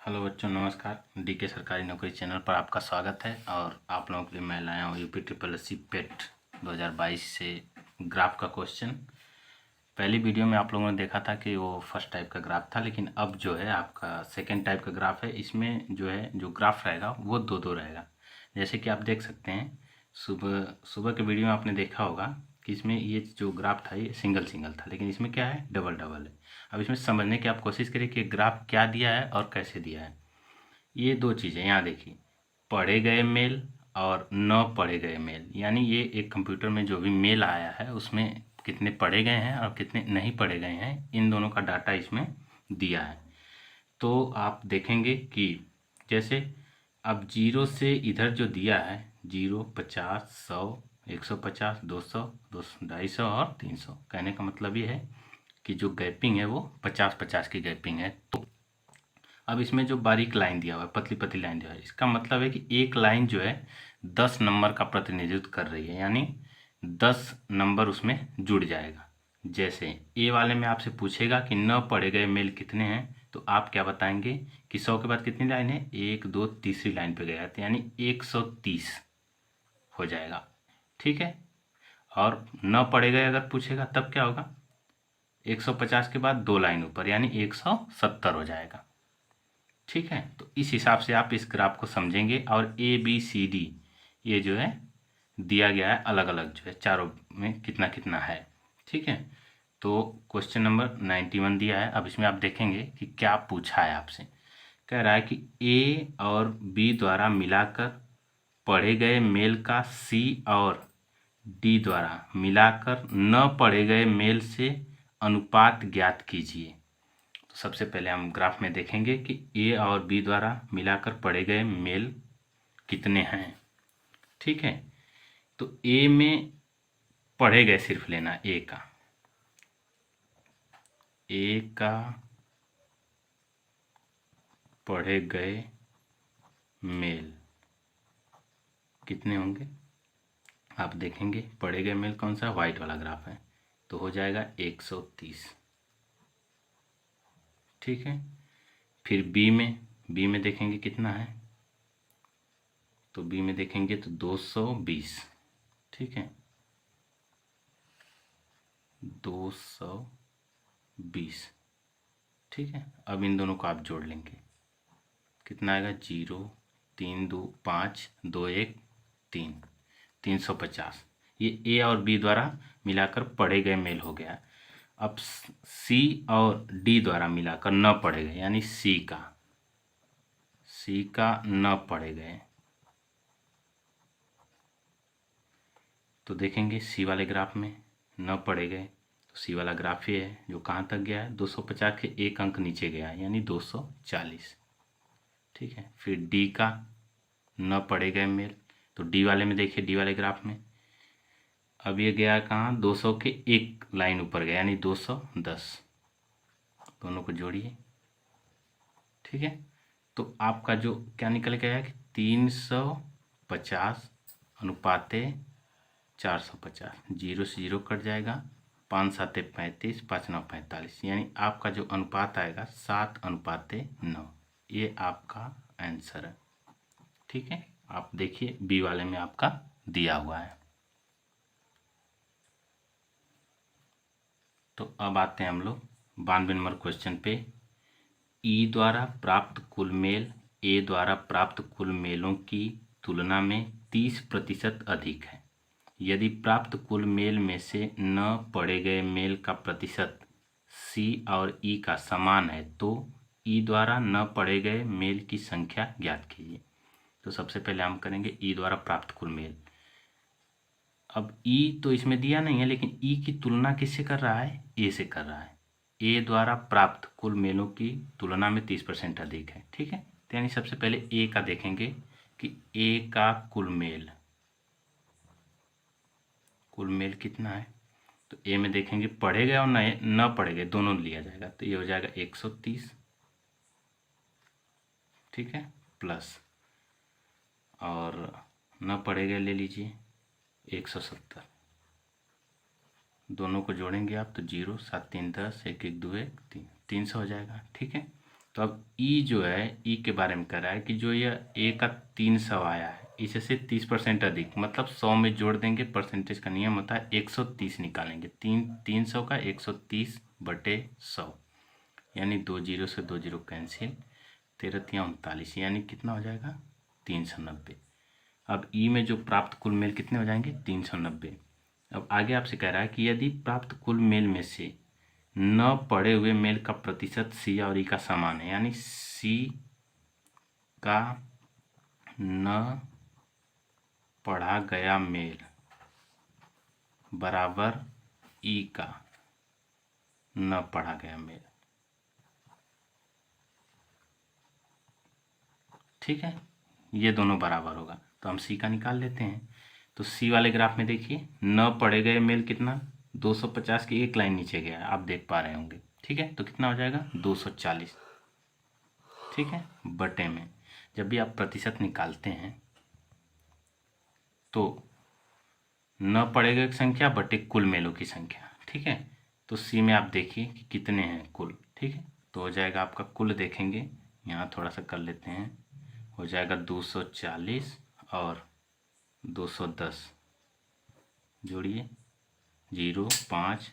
Hello बच्चों, नमस्कार। DK सरकारी नौकरी चैनल पर आपका स्वागत है। और आप लोगों के लिए मैं लाया हूँ यूपी ट्रिपल एस सी पेट 2022 से ग्राफ का क्वेश्चन। पहली वीडियो में आप लोगों ने देखा था कि वो फर्स्ट टाइप का ग्राफ था, लेकिन अब जो है आपका सेकेंड टाइप का ग्राफ है। इसमें जो ग्राफ रहेगा वो दो दो रहेगा। जैसे कि आप देख सकते हैं, सुबह सुबह के वीडियो में आपने देखा होगा कि इसमें ये जो ग्राफ था ये सिंगल सिंगल था, लेकिन इसमें क्या है, डबल डबल है। अब इसमें समझने की आप कोशिश करिए कि ग्राफ क्या दिया है और कैसे दिया है। ये दो चीज़ें यहाँ देखिए, पढ़े गए मेल और न पढ़े गए मेल। यानी ये एक कंप्यूटर में जो भी मेल आया है उसमें कितने पढ़े गए हैं और कितने नहीं पढ़े गए हैं, इन दोनों का डाटा इसमें दिया है। तो आप देखेंगे कि जैसे अब जीरो से इधर जो दिया है, 0, 50, 100, 150, 200, 250 और 300, कहने का मतलब ये है कि जो गैपिंग है वो 50-50 की गैपिंग है। तो अब इसमें जो बारीक लाइन दिया हुआ है, पतली पतली लाइन दिया हुआ है, इसका मतलब है कि एक लाइन जो है 10 नंबर का प्रतिनिधित्व कर रही है, यानी 10 नंबर उसमें जुड़ जाएगा। जैसे ए वाले में आपसे पूछेगा कि न पढ़े गए मेल कितने हैं, तो आप क्या बताएंगे कि 100 के बाद कितनी लाइन है, 1, 2, तीसरी लाइन पे गया, तो यानी 130 हो जाएगा। ठीक है। और न पढ़े गए अगर पूछेगा तब क्या होगा, 150 के बाद 2 लाइन ऊपर, यानी 170 हो जाएगा। ठीक है। तो इस हिसाब से आप इस ग्राफ को समझेंगे। और ए बी सी डी ये जो है दिया गया है, अलग अलग जो है चारों में कितना कितना है। ठीक है। तो क्वेश्चन नंबर 91 दिया है। अब इसमें आप देखेंगे कि क्या पूछा है आपसे। कह रहा है कि ए और बी द्वारा मिलाकर पढ़े गए मेल का सी और डी द्वारा मिलाकर न पढ़े गए मेल से अनुपात ज्ञात कीजिए। तो सबसे पहले हम ग्राफ में देखेंगे कि ए और बी द्वारा मिलाकर पढ़े गए मेल कितने हैं। ठीक है। तो ए में पढ़े गए सिर्फ लेना, ए का पढ़े गए मेल कितने होंगे। आप देखेंगे पढ़े गए मेल कौन सा, व्हाइट वाला ग्राफ है, तो हो जाएगा 130। ठीक है। फिर बी में देखेंगे कितना है, तो बी में देखेंगे तो 220। ठीक है, 220। ठीक है। अब इन दोनों को आप जोड़ लेंगे, कितना आएगा, 0, 3, 2, 5, 2, 1, 3, 350। ये ए और बी द्वारा मिलाकर पढ़े गए मेल हो गया। अब सी और डी द्वारा मिलाकर न पढ़े गए, यानी सी का न पढ़े गए। तो देखेंगे सी वाले ग्राफ में न पढ़े गए, तो सी वाला ग्राफ ये है जो कहाँ तक गया है, 250 के एक अंक नीचे गया है, यानी 240। ठीक है। फिर डी का न पढ़े गए मेल, तो डी वाले में देखिए, डी वाले ग्राफ में अब ये गया कहाँ, 200 के एक लाइन ऊपर गया, यानी 210। दोनों को जोड़िए। ठीक है। तो आपका जो क्या निकल के आया कि 350 अनुपाते 450, 0 से 0 कट जाएगा, 5 साते 35, 5 9 45, यानी आपका जो अनुपात आएगा 7:9। ये आपका आंसर है। ठीक है। आप देखिए बी वाले में आपका दिया हुआ है। तो अब आते हैं हम लोग 92 नंबर क्वेश्चन पे। ई द्वारा प्राप्त कुल मेल ए द्वारा प्राप्त कुल मेलों की तुलना में 30% अधिक है। यदि प्राप्त कुल मेल में से न पढ़े गए मेल का प्रतिशत सी और ई का समान है, तो ई द्वारा न पढ़े गए मेल की संख्या ज्ञात कीजिए। तो सबसे पहले हम करेंगे ई द्वारा प्राप्त कुल मेल। अब ई तो इसमें दिया नहीं है, लेकिन ई की तुलना किससे कर रहा है, ए से कर रहा है। ए द्वारा प्राप्त कुल मेलों की तुलना में 30% अधिक है। ठीक है। तो यानी सबसे पहले ए का देखेंगे कि ए का कुल मेल कितना है। तो ए में देखेंगे पढ़े गए और न पढ़े गए दोनों लिया जाएगा, तो ये हो जाएगा 130। ठीक है। प्लस और न पढ़े गए ले लीजिए 170। दोनों को जोड़ेंगे आप तो 0, 7 3 10, 1 1 2 1 3, 300 हो जाएगा। ठीक है। तो अब ई जो है, ई के बारे में कह रहा है कि जो यह ए का 300 आया है, इससे 30% अधिक, मतलब 100 में जोड़ देंगे, परसेंटेज का नियम होता है 130 निकालेंगे। 300 का 130/100, यानी 2 जीरो से 2 जीरो कैंसिल, 13×3 = 39, यानी कितना हो जाएगा 390। अब ई में जो प्राप्त कुल मेल कितने हो जाएंगे 390। अब आगे आपसे कह रहा है कि यदि प्राप्त कुल मेल में से न पढ़े हुए मेल का प्रतिशत सी और ई का समान है, यानी सी का न पढ़ा गया मेल बराबर ई का न पढ़ा गया मेल, ठीक है, ये दोनों बराबर होगा। तो हम सी का निकाल लेते हैं। तो सी वाले ग्राफ में देखिए, न पढ़े गए मेल कितना 250 की एक लाइन नीचे गया है, आप देख पा रहे होंगे, ठीक है। तो कितना हो जाएगा 240, ठीक है, बटे में। जब भी आप प्रतिशत निकालते हैं तो न पढ़े गए की संख्या बटे कुल मेलों की संख्या, ठीक है। तो सी में आप देखिए कि कितने हैं कुल, ठीक है। तो हो जाएगा आपका कुल, देखेंगे यहाँ थोड़ा सा कर लेते हैं, हो जाएगा 240 और 210, जोड़िए 0 5,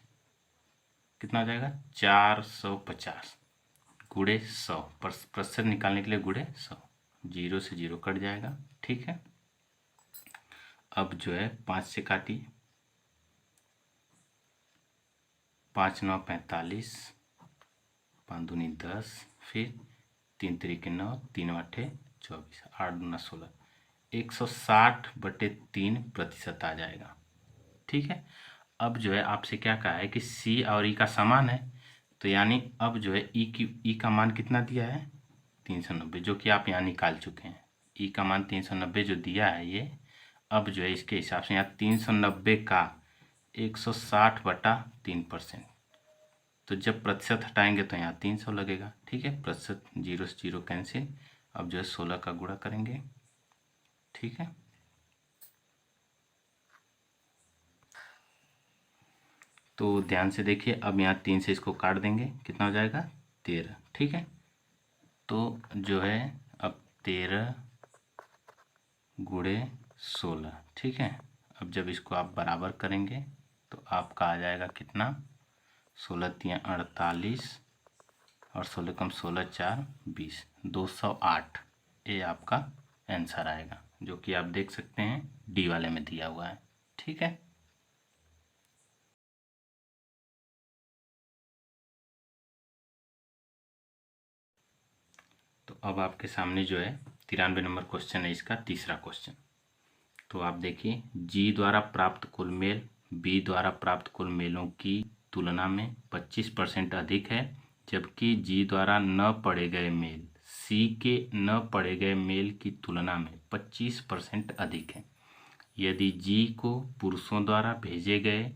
कितना हो जाएगा 450 गुणे 100, प्रतिशत निकालने के लिए गुणे 100, 0 से 0 कट जाएगा, ठीक है। अब जो है 5 से काटिए, 5 9 45, 5 दूनी 10, फिर 3 त्रिके 9, 3 8 24, 8 दूना 16, 160/3% आ जाएगा, ठीक है। अब जो है आपसे क्या कहा है कि सी और ई का समान है, तो यानी अब जो है ई का मान कितना दिया है 390, जो कि आप यहाँ निकाल चुके हैं। ई का मान 390 जो दिया है ये, अब जो है इसके हिसाब से यहाँ 390 का 160/3%, तो जब प्रतिशत हटाएंगे तो यहाँ 300 लगेगा, ठीक है। प्रतिशत 0 से 0 कैंसिल, अब जो है 16 का गुणा करेंगे, ठीक है। तो ध्यान से देखिए, अब यहाँ 3 से इसको काट देंगे, कितना हो जाएगा 13, ठीक है। तो जो है अब 13 गुणे 16, ठीक है। अब जब इसको आप बराबर करेंगे तो आपका आ जाएगा कितना 16 3 48 और 16 कम 16 4 20, 208, ये आपका आंसर आएगा, जो कि आप देख सकते हैं डी वाले में दिया हुआ है, ठीक है। तो अब आपके सामने जो है 93 नंबर क्वेश्चन है, इसका तीसरा क्वेश्चन। तो आप देखिए, जी द्वारा प्राप्त कुल मेल बी द्वारा प्राप्त कुल मेलों की तुलना में 25% अधिक है, जबकि जी द्वारा न पढ़े गए मेल सी के न पढ़े गए मेल की तुलना में 25% अधिक है। यदि जी को पुरुषों द्वारा भेजे गए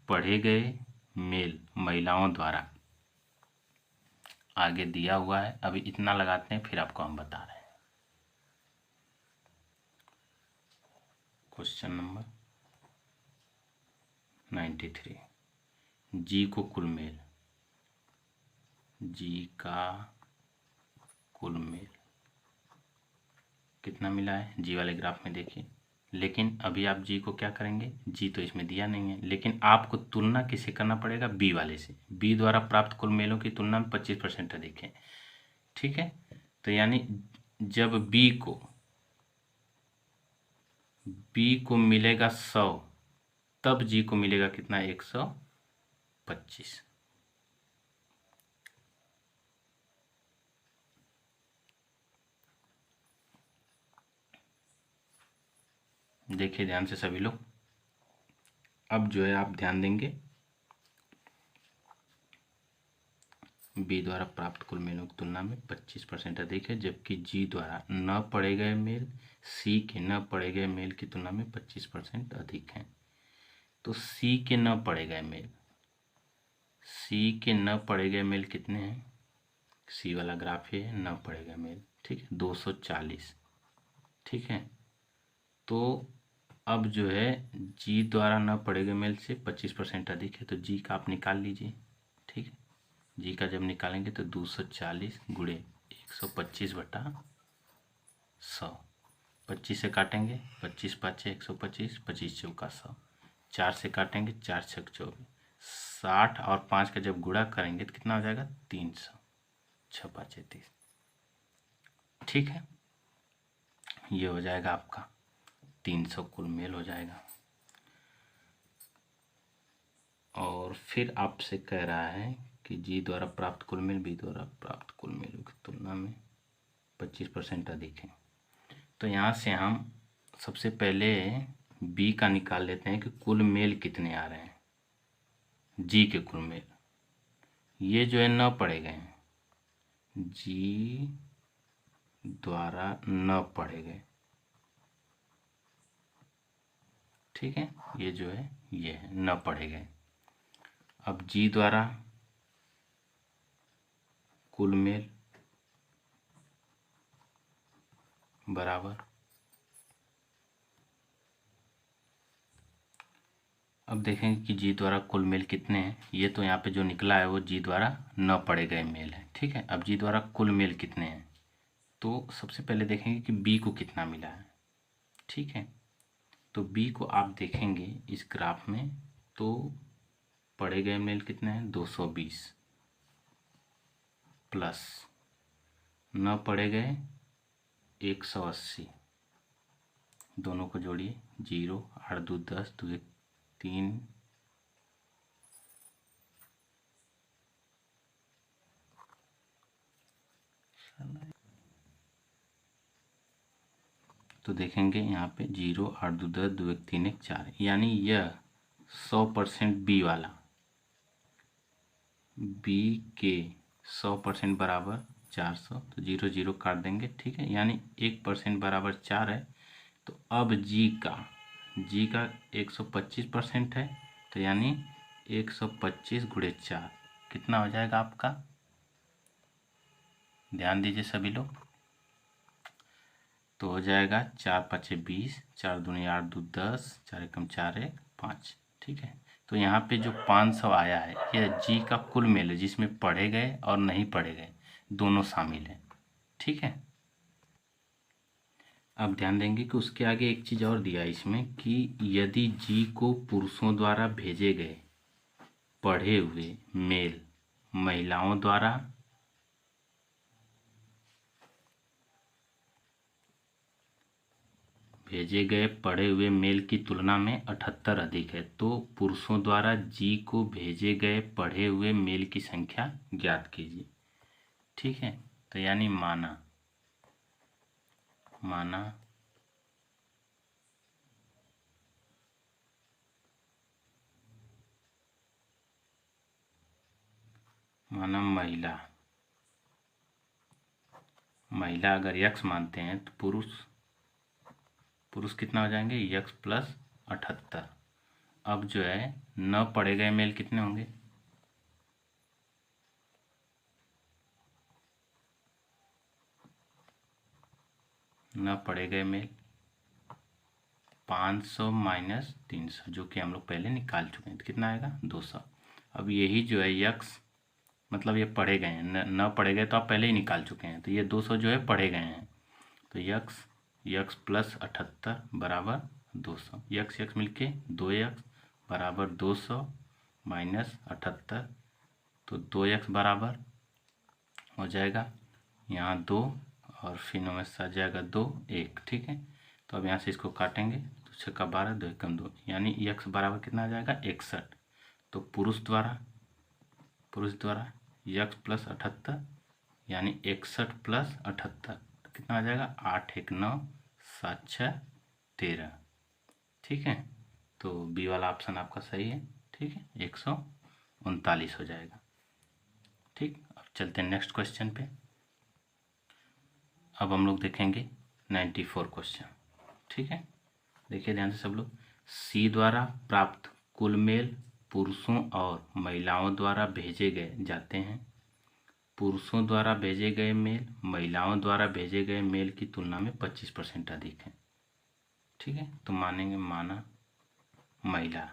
पढ़े गए मेल महिलाओं द्वारा, आगे दिया हुआ है, अभी इतना लगाते हैं फिर आपको हम बता रहे हैं। क्वेश्चन नंबर 93, जी को कुल मेल, जी का कुल मेल कितना मिला है जी वाले ग्राफ में देखिए। लेकिन अभी आप जी को क्या करेंगे, जी तो इसमें दिया नहीं है, लेकिन आपको तुलना किससे करना पड़ेगा बी वाले से। बी द्वारा प्राप्त कुल मेलों की तुलना में 25% अधिक है, ठीक है। तो यानी जब बी को मिलेगा 100, तब जी को मिलेगा कितना 125। देखिए ध्यान से सभी लोग, अब जो है आप ध्यान देंगे, बी द्वारा प्राप्त कुल मेलों की तुलना में 25% अधिक है, जबकि जी द्वारा न पढ़े गए मेल सी के न पढ़े गए मेल की तुलना में 25% अधिक है। तो सी के न पढ़े गए मेल, सी के न पढ़े गए मेल कितने हैं, सी वाला ग्राफ है न पढ़े गए मेल, ठीक है 240, ठीक है। तो अब जो है जी द्वारा न पढ़े गए मेल से 25% अधिक है, तो जी का आप निकाल लीजिए, ठीक है। जी का जब निकालेंगे तो 240 गुणे 125/100। 25 से काटेंगे, 25 पाँचे 125, 25 चौका 100। 4 से काटेंगे, 4 छक 24, 60 और 5 का जब गुणा करेंगे तो कितना हो जाएगा 300। 6 पाँचे 30। ठीक है, ये हो जाएगा आपका 300 कुल मेल हो जाएगा। और फिर आपसे कह रहा है कि जी द्वारा प्राप्त कुल मेल बी द्वारा प्राप्त कुल मेलों की तुलना में 25% अधिक है। तो यहाँ से हम सबसे पहले बी का निकाल लेते हैं कि कुल मेल कितने आ रहे हैं। जी के कुल मेल ये जो है न पढ़े गए हैं, जी द्वारा न पढ़े गए। ठीक है, ये जो है ये है न पढ़े गए। अब जी द्वारा कुल मेल बराबर, अब देखेंगे कि जी द्वारा कुल मेल कितने हैं। ये तो यहाँ पे जो निकला है वो जी द्वारा न पढ़े गए मेल है। ठीक है, अब जी द्वारा कुल मेल कितने हैं तो सबसे पहले देखेंगे कि बी को कितना मिला है। ठीक है, तो बी को आप देखेंगे इस ग्राफ में तो पढ़े गए मेल कितने हैं 220 प्लस न पढ़े गए 180, दोनों को जोड़िए 0 8 2 10 2 1 3 तो देखेंगे यहाँ पे 0 8 2 10 2 1 3 1 4, यानी यह 100% बी वाला, बी के 100% बराबर 400, तो 0 0 काट देंगे। ठीक है, यानी 1% बराबर 4 है। तो अब जी का 125% है, तो यानी 125 गुणे 4 कितना हो जाएगा आपका, ध्यान दीजिए सभी लोग, तो हो जाएगा 4 5 20, 4 दूनी 8 2 10, 4 एकम 4 1 5। ठीक है, तो यहाँ पे जो 500 आया है यह जी का कुल मेल है जिसमें पढ़े गए और नहीं पढ़े गए दोनों शामिल हैं। ठीक है, अब ध्यान देंगे कि उसके आगे एक चीज़ और दिया है इसमें कि यदि जी को पुरुषों द्वारा भेजे गए पढ़े हुए मेल महिलाओं द्वारा भेजे गए पढ़े हुए मेल की तुलना में 78 अधिक है, तो पुरुषों द्वारा जी को भेजे गए पढ़े हुए मेल की संख्या ज्ञात कीजिए। ठीक है, तो यानी माना महिला अगर यक्स मानते हैं तो पुरुष कितना हो जाएंगे यक्स प्लस 78। अब जो है न पढ़े गए मेल कितने होंगे, न पढ़े गए मेल 500 माइनस 300 जो कि हम लोग पहले निकाल चुके हैं, तो कितना आएगा 200। अब यही जो है यक्स मतलब ये पढ़े गए हैं, न पढ़े गए तो आप पहले ही निकाल चुके हैं, तो ये 200 जो है पढ़े गए हैं, तो यक्स प्लस 78 बराबर 200, यक्स मिलके 2x बराबर 200 माइनस 78, तो 2x बराबर हो जाएगा यहाँ 2 और फिर में सज जाएगा 2 1। ठीक है, तो अब यहाँ से इसको काटेंगे तो 6 का 12 2 एकम 2, यानी x बराबर कितना आ जाएगा 61। तो पुरुष द्वारा यक्स प्लस 78 यानी 61 प्लस 78 कितना आ जाएगा 8 1 9 7 6 13। ठीक है, तो बी वाला ऑप्शन आपका सही है। ठीक है, 139 हो जाएगा। ठीक, अब चलते हैं नेक्स्ट क्वेश्चन पे। अब हम लोग देखेंगे 94 क्वेश्चन। ठीक है, देखिए ध्यान से सब लोग। सी द्वारा प्राप्त कुल मेल पुरुषों और महिलाओं द्वारा भेजे गए जाते हैं। पुरुषों द्वारा भेजे गए मेल महिलाओं द्वारा भेजे गए मेल की तुलना में 25% अधिक है। ठीक है, तो माना महिला।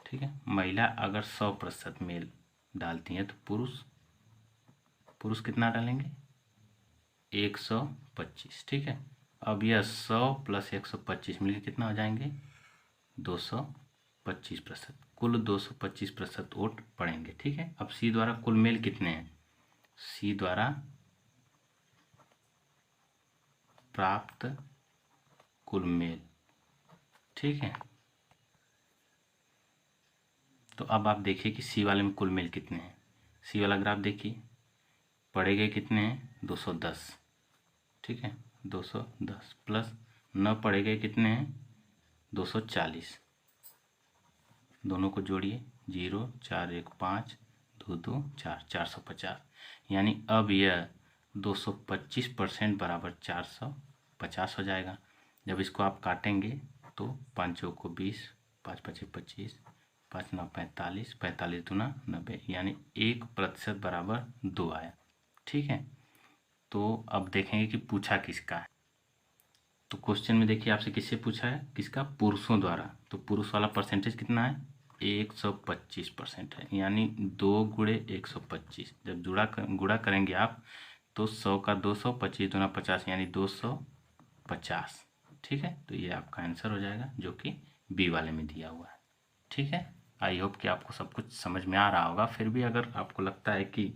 ठीक है, महिला अगर 100% मेल डालती हैं तो पुरुष कितना डालेंगे 125। ठीक है, अब यह 100 प्लस 125 मिलकर कितना हो जाएंगे 225%। कुल 225% वोट पड़ेंगे। ठीक है, अब सी द्वारा कुल मेल कितने हैं, सी द्वारा प्राप्त कुल मेल। ठीक है, तो अब आप देखिए कि सी वाले में कुल मेल कितने हैं। सी वाला ग्राफ देखिए, पड़े गए कितने हैं 210। ठीक है, 210 प्लस न पड़े गए कितने हैं 240। दोनों को जोड़िए, 0 4 1 5 2 2 4 450। यानी अब यह 225% बराबर 450 हो जाएगा। जब इसको आप काटेंगे तो 5 चौक को 20, 5 पचे 25, 5 9 45, 45 दूना 90, यानी 1% बराबर 2 आया। ठीक है, तो अब देखेंगे कि पूछा किसका है। तो क्वेश्चन में देखिए आपसे किससे पूछा है, किसका, पुरुषों द्वारा। तो पुरुष वाला परसेंटेज कितना है 125% है, यानी 2 गुणे 125। जब गुणा करेंगे आप तो 100 का 200, 25 दूना 50, यानी 250। ठीक है, तो ये आपका आंसर हो जाएगा जो कि बी वाले में दिया हुआ है। ठीक है, आई होप कि आपको सब कुछ समझ में आ रहा होगा। फिर भी अगर आपको लगता है कि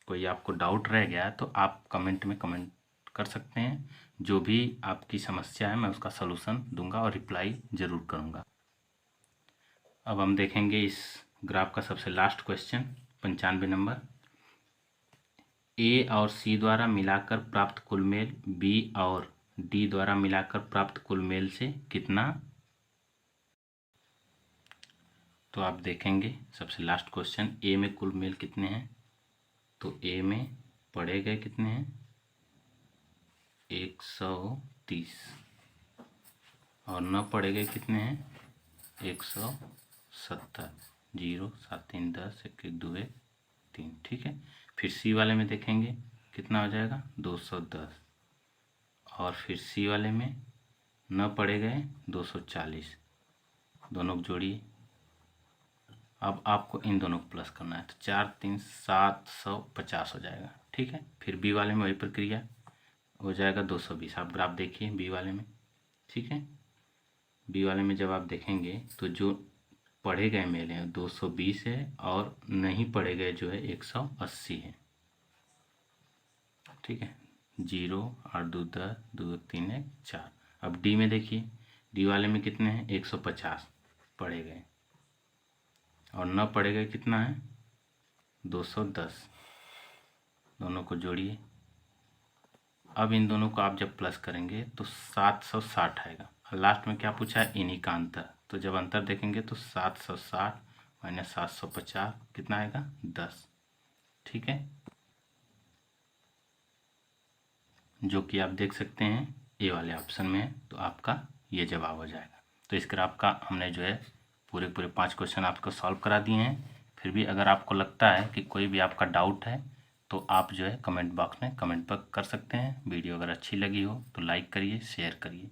कोई आपको डाउट रह गया है तो आप कमेंट में कमेंट कर सकते हैं। जो भी आपकी समस्या है मैं उसका सलूशन दूंगा और रिप्लाई ज़रूर करूंगा। अब हम देखेंगे इस ग्राफ का सबसे लास्ट क्वेश्चन 95 नंबर। ए और सी द्वारा मिलाकर प्राप्त कुल मेल बी और डी द्वारा मिलाकर प्राप्त कुल मेल से कितना। तो आप देखेंगे सबसे लास्ट क्वेश्चन, ए में कुल मेल कितने हैं, तो ए में पढ़े गए कितने हैं 130 और न पढ़े गए कितने हैं 170। 0 7 3 10 1 1 2 1 3। ठीक है, फिर सी वाले में देखेंगे कितना हो जाएगा 210 और फिर सी वाले में न पढ़े गए 240। दोनों को जोड़िए, अब आपको इन दोनों को प्लस करना है तो 4 3 750 हो जाएगा। ठीक है, फिर बी वाले में वही प्रक्रिया हो जाएगा 220। आप ग्राफ देखिए बी वाले में। ठीक है, बी वाले में जब आप देखेंगे तो जो पढ़े गए मेल हैं 220 है और नहीं पढ़े गए जो है 180 है। ठीक है, 0 8 2 10 2 1 3 1 4। अब डी में देखिए, डी वाले में कितने हैं 150 पढ़े गए और न पढ़े गए कितना है 210। दोनों को जोड़िए, अब इन दोनों को आप जब प्लस करेंगे तो 760 आएगा। लास्ट में क्या पूछा है इन्हीं का अंतर, तो जब अंतर देखेंगे तो 760 माइनस 750 कितना आएगा 10। ठीक है, जो कि आप देख सकते हैं ए वाले ऑप्शन में है, तो आपका ये जवाब हो जाएगा। तो इस ग्राफ का हमने जो है पूरे 5 क्वेश्चन आपको सॉल्व करा दिए हैं। फिर भी अगर आपको लगता है कि कोई भी आपका डाउट है तो आप जो है कमेंट बॉक्स में कमेंट कर सकते हैं। वीडियो अगर अच्छी लगी हो तो लाइक करिए, शेयर करिए।